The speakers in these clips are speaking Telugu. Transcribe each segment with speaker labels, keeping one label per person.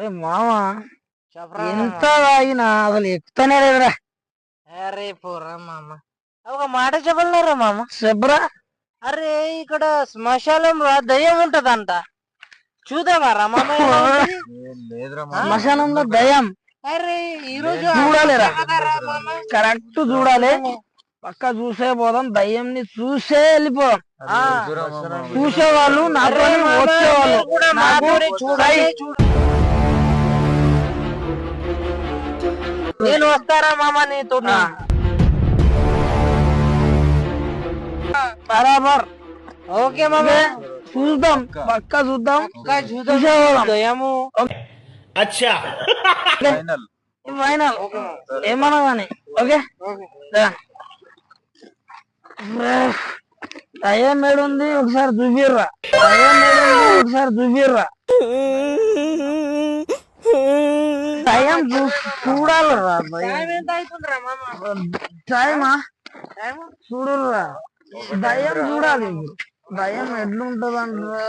Speaker 1: అరే మామ ఎంత తాగినా అసలు ఎక్కుతానే లేదురా.
Speaker 2: అరే పోరా మామ, ఒక మాట చెప్పలేరా మామ?
Speaker 1: చెప్పరా.
Speaker 2: అరే ఇక్కడ శ్మశానంలో దయ్యం ఉంటదంట, చూద్దామారా మామ?
Speaker 1: శ్మశానంలో దయ్యం?
Speaker 2: అరే ఈ రోజు
Speaker 1: చూడాలిరా, కరెక్ట్ చూడాలి. పక్క చూసే పోదాం, దయ్యంని చూసే వెళ్ళిపోదాం. చూసేవాళ్ళు నాతో వచ్చేవాళ్ళు
Speaker 2: నేను వస్తారా మామ నీతో?
Speaker 1: బరాబర్.
Speaker 2: ఓకే మామ,
Speaker 1: చూద్దాం, పక్క చూద్దాం.
Speaker 2: దయ్యము
Speaker 1: ఫైనల్ ఏమన్నా కానీ. ఓకే, దయ్యం ఏడుంది ఒకసారి చూపిర్రా. దయ్యం ఏడుంది ఒకసారి చూపిర్రా. దయ్యం చూడాలరా. టైమా చూడరా, దయ్యం చూడాలి. దయ్యం ఎట్లుంటదంటారా?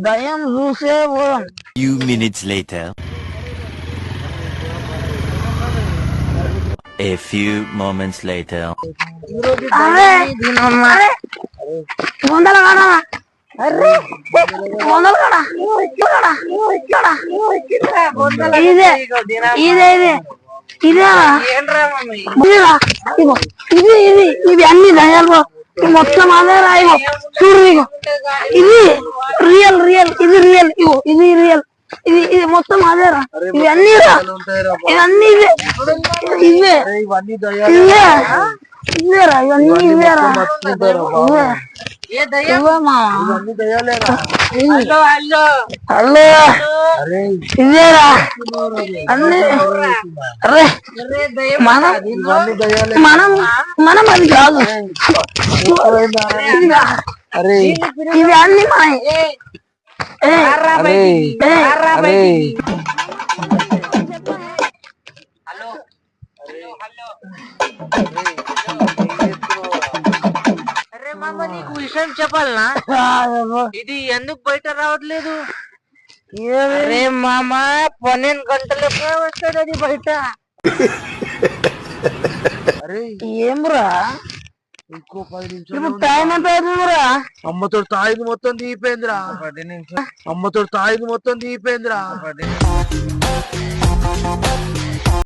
Speaker 1: దయ్యం చూసే పోదాం.
Speaker 3: Few minutes later. A few moments later.
Speaker 1: ఇది అన్ని దయాలు మొత్తం అదే రాయిగో. చూడు ఇగో, ఇది రియల్ రియల్, ఇది రియల్, ఇగో ఇది రియల్, ఇది మొత్తం అదేరా. ఇవన్నీ రా, ఇవన్నీ ఇవే ఇవే ఇవే ఇవేరా, ఇవన్నీ ఇవేరా. హలో, ఇవేరా అన్ని. అరే మనం మనం మనం అది కాదు, ఇవి అన్ని మనవి.
Speaker 2: అరే మామ, నీకు విషయం చెప్పాలనా? ఇది ఎందుకు బయట రావట్లేదు? అరే మామ, 12 గంటలకే వస్తుంది అది బయట.
Speaker 1: ఏమ్రా
Speaker 2: ఇంకో 10 నిమిషాలు
Speaker 1: ఇప్పుడు టైం ఎంత అవుతుందిరా?
Speaker 2: అమ్మతో తాయిది మొత్తం దిగిపోయిందిరా. అమ్మతో తాయిది మొత్తం దిగిపోయిందిరా.